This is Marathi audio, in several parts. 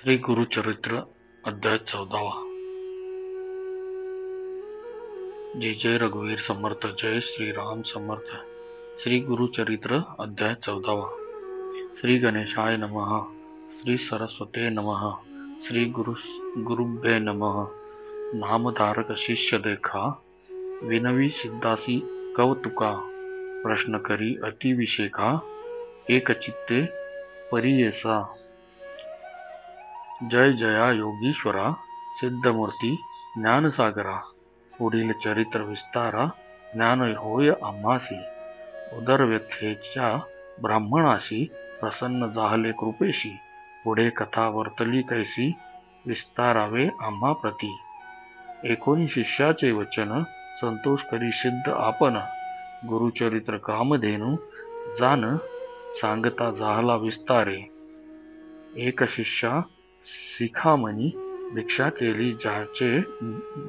श्री गुरुचरित्र अध्याय 14। जय जय रघुवीर समर्थ, जय श्री राम समर्थ। श्री गुरुचरित्र अध्याय 14। श्री गणेशाय नमः। श्री सरस्वते नमः। श्री गुरुभ्ये नमः। नामधारक शिष्य देखा, विनवी सिद्धासी कवतुका। प्रश्न करी अतिविशेखा, एक चित्ते परियेसा। जय जया योगीश्वरा, सिद्धमूर्ती ज्ञानसागरा। पुढील चरित्र विस्तारा, ज्ञान होय आम्हासी। उदरव्यथेच्या ब्राह्मणाशी, प्रसन्न जाहले कृपेशी। पुढे कथा वर्तली कैसी, विस्तारावे आम्हा प्रती। एकोणी शिष्याचे वचन, संतोष करी सिद्ध आपण। गुरुचरित्र कामधेनु, जान सांगता जाहला विस्तारे। एक शिष्या शिखामणी, भिक्षा केली ज्याचे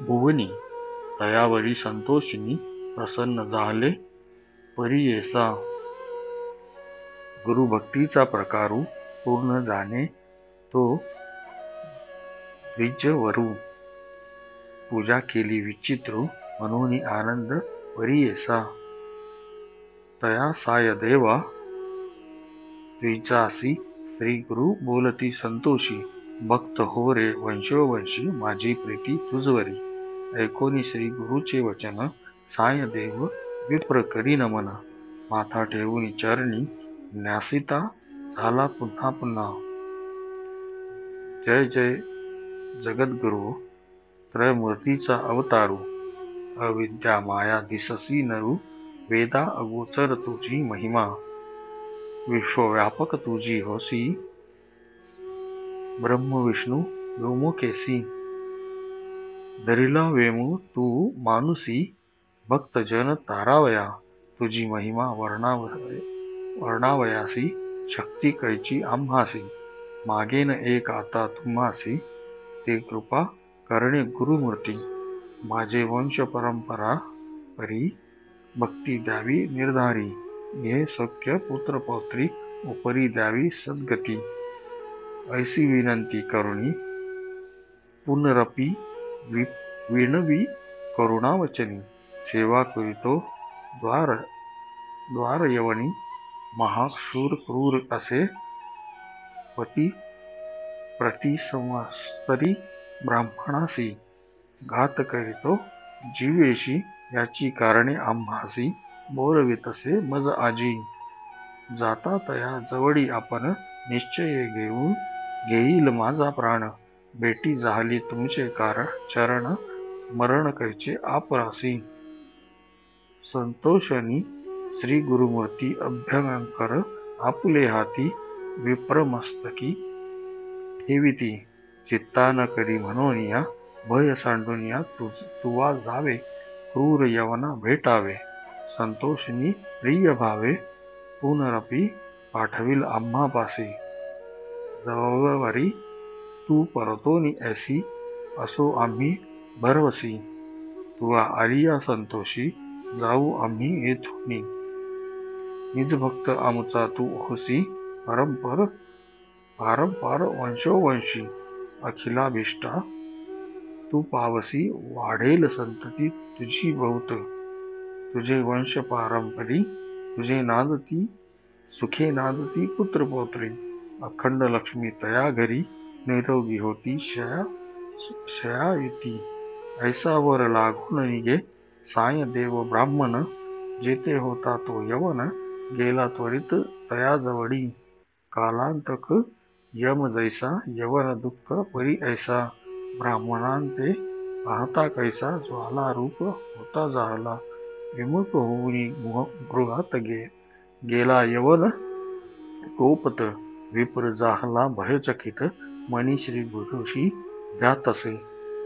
भुवनी। तयावरी संतोषिनी, प्रसन्न झाले परियेसा। गुरुभक्तीचा प्रकारू, पूर्ण जाणे तो द्विजवरू। पूजा केली विचित्रू, म्हणून आनंद परियेसा। तया साय देवा, द्विजासी श्री गुरु बोलती संतोषी। भक्त हो रे वंशोवंशी, माझी प्रीती तुझवरी। ऐकोनी श्री गुरुचे वचन, साय देव विप्र करी नमन। माथा ठेवून चरणी, न्यासिता झाला पुन्हा पुन्हा। जय जय जगद्गुरु, त्रयमूर्तीचा अवतारू। अविद्या माया दिससी नरू, वेदा अगोचर तुझी महिमा। विश्वव्यापक तुझी होसी, ब्रह्म विष्णू व्योमकेसी। धरिला वेमू तू मानुसी, भक्तजन तारावया। तुझी महिमा वर्णावयासी, शक्ती कैची आम्हासी। मागेन एक आता तुम्हासी, ते कृपा करणे गुरुमूर्ती। माझे वंश परंपरा परी, भक्ती द्यावी निर्धारी। हे सख्य पुत्र पौत्री, उपरी द्यावी सद्गती। ऐसी विनंती करुणी, पुनरपि विनवी करुणावचनी। सेवा करितो द्वारयवनी, महाशूर क्रूर असे पती प्रतिसंवत्सरी ब्राह्मणासी। घात करितो जीवेशी, याची कारणे आम्हासी। बोलवितसे मज आजी, जाता तया जवळी आपण। निश्चय घेईल माझा प्राण, भेटी झाली तुमचे चरण। मरण कैचे आपरासी। संतोषणी श्री गुरुमूर्ती अभ्यंकर, आपुले हाती विप्रमस्तकी ठेविती। चित्ता न करी म्हणूनिया, भय सांडूनिया तुवा जावे। क्रूर यवना भेटावे, संतोषनी प्रिय भावे। पुनरपि पाठविल आम्हापासी, जवळवरी तू परतोनी ऐसी। असो आम्ही भरवसी, तुवा आलिया संतोषी। जाऊ आम्ही येथूनी, निज भक्त आमचा तू होसी। पारंपार वंशोवंशी, अखिलाभिष्टा तू पावसी। वाढेल संतती तुझी बहुत, तुझे वंश पारंपरी। तुझे नांदती सुखे नांदती पुत्र पौत्री। अखंड लक्ष्मी तया घरी, निरोगी होती शयायुती। ऐसा वर लागून निघे साय देव ब्राह्मण। जेथे होता तो यवन, गेला त्वरित तया जवळी। कालांतक यम जैसा, यवन दुःख परी ऐसा। ब्राह्मणांते पाहता कैसा, ज्वाला रूप होता जाहला। विमुख होऊनी गृहात गेला यवन कोपत। विप्र जाहला भयचकित, मनी श्री गुरुशी ध्यातसे।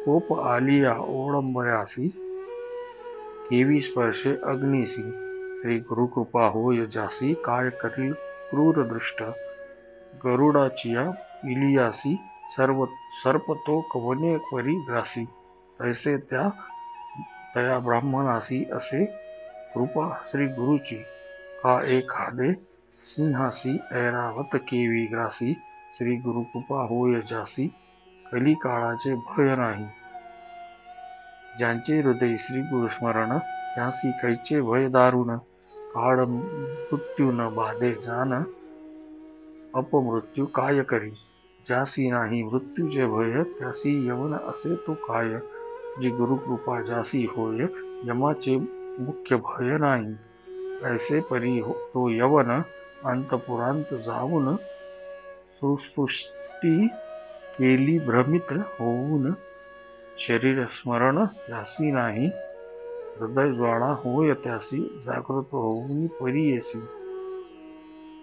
कोप आलिया ओळंबयासी, केवी स्पर्शे अग्नीसी। श्री गुरुकृपा होय जासी, काय करील क्रूर दृष्ट। गरुडाचिया पिलियासी, सर्प तो कवने परी ग्रासी। तैसे तया ब्राह्मणासी असे, कृपा श्री गुरुची। का एखादे सिंहासी, ऐरावत केवी ग्रासी। श्री गुरुकृपा होय जासी कली काळाचे भय नाही. ज्यांचे हृदय श्री गुरुस्मरण त्यासी कैचे भय दारुण. काळ मृत्यू न बाधे जाण अपमृत्यू काय करी. ज्यासी नाही मृत्यूचे भय त्यासी यवन असे तो काय. श्री गुरुकृपा ज्यासी होय यमाचे मुख्य भय नाही. ऐसे परी तो यवन अंतपुरांत जाऊन सुसृष्टी केली भ्रमित होऊन. शरीर स्मरण त्यासी नाही हृदय ज्वाळा होय त्यासी जागृत होऊन परी येसी.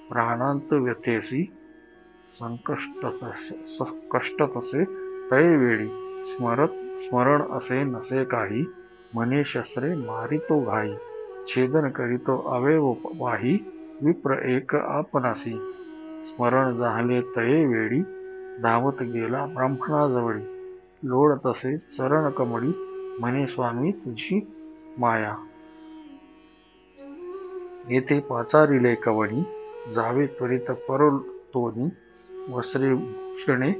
प्राणांत व्यथेसी कष्ट तसे तय वेळी स्मरण असे नसे काही. म्हणे शस्त्रे मारितो घाई छेदन करीतो अवयव वाही. विप्र एक आपणासी स्मरण झाले तये वेळी धावत गेला ब्राह्मणाजवळी. लोळ तसे चरण कमळी म्हणे स्वामी तुझी माया. येथे पाचारिले कवणी जावे त्वरित परतोनी. वस्त्रे भूषणे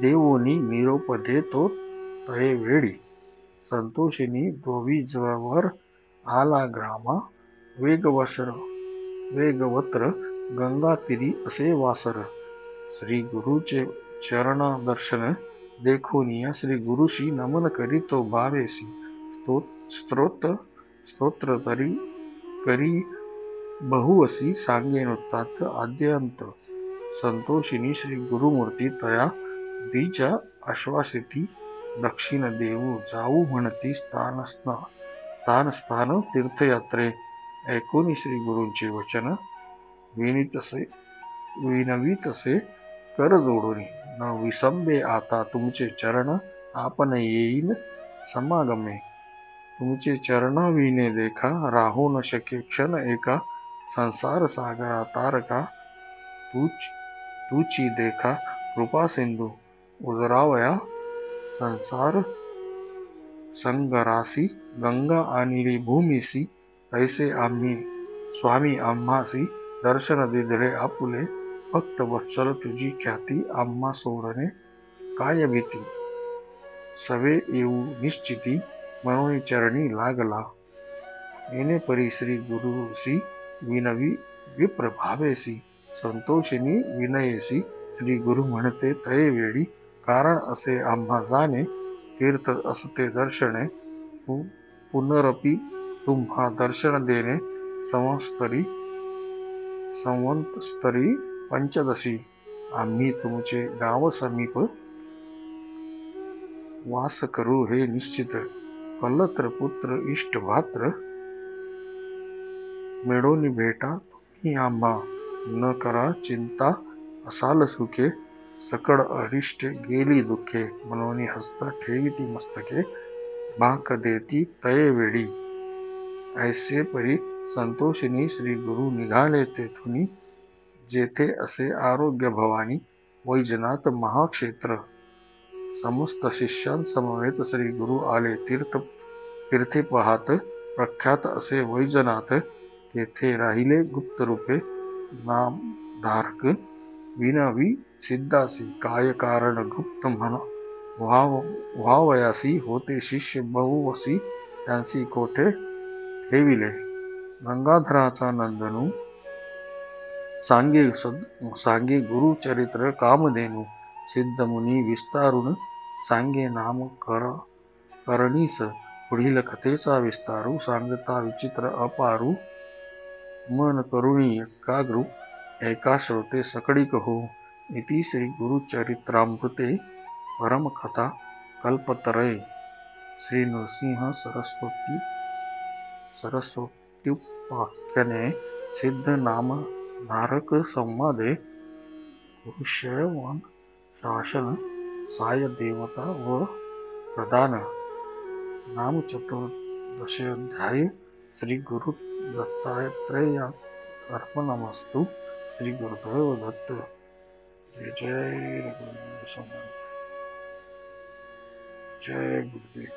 देवोनी निरोप देतो तये वेळी. संतोषिनी दोविजवर आला ग्रामा वेगवत्र गंगातीरी असे वासर. श्री गुरुचे चरण दर्शन देखोनिया श्री गुरुशी नमन करीतो भावेसी. स्तोत्र तरी करी बहुवसी सांगे वृत्तांत आद्यंत. संतोषिनी श्री गुरुमूर्ती तया बीज आश्वासिती. दक्षिण देऊ जाऊ म्हणती स्थान स्थान तीर्थयात्रे. ऐकून श्री गुरूंचे वचन विनवीतसे कर जोडून. न विसंबे आता तुमचे चरण आपण येईन समागमे. तुमचे चरणाविने देखा राहू न शके क्षण एका. संसार सागरा तारका तुची देखा कृपा सिंधू. उजरावया संसार संगरासी गंगा आणिली भूमीसी. तैसे आम्ही स्वामी आम्हासी दर्शन दिधळे आपुले. भक्त वत्सल तुझी ख्याती आम्हा सोडणे काय भीती. सवे येऊ निश्चिती म्हणून चरणी लागला. येणे परी श्री गुरुसी विनवी विप्र भावेसी. संतोषिनी विनयेसी श्री गुरु म्हणते तये वेळी. कारण असे आम्हा जाणे तीर्थ असते दर्शने. पुनरपि तुम्हा दर्शन देणे संवत्सरी पंचदशी. आम्ही तुमचे गाव समीप वास करू हे निश्चित. कलत्र पुत्र इष्ट भात्र मिळोनी भेटा तुम्ही आम्हा. न करा चिंता असाल सुखे सकळ अरिष्ट गेली दुःखे. मनोनी हस्त ठेविती मस्तके भाक देती तये वेळी. ऐसे परी संतोषिनी श्री गुरु निघाले तेथुनी. जेथे असे आरोग्य भवानी वैजनाथ महाक्षेत्र. समस्त शिष्यांसमवेत श्री गुरु आले तीर्थे पाहात. प्रख्यात असे वैजनाथ तेथे राहिले गुप्त रूपे. नाम धारक विनवी सिद्धासी काय कारण गुप्त म्हणा. व्हावयासी होते शिष्य बहुवसी त्यांसी कोठे ठेविले. गंगाधराचा नंदनू सांगे गुरु चरित्र कामधेनू. सिद्ध मुनी विस्तारून सांगे नाम करणीस. पुढील कथेचा विस्तारू सांगता विचित्र अपारू. मन करुणी एकाग्रू ऐका श्रोते सकळीक हो. इति श्री गुरुचरित्रामृते परमकथा कल्पतरये. श्री नृसिंह सरस्वत्युपाख्याने सिद्ध नाम धारक संवादे गुरुशयवन शासन साय देवता व प्रदान. नाम चतुर्दशोध्याय. श्री गुरु दत्तात्रेय अर्पणमस्तु. श्री गुरुदेव दत्त. जय जय गुरुदेव. जय गुरुदेव.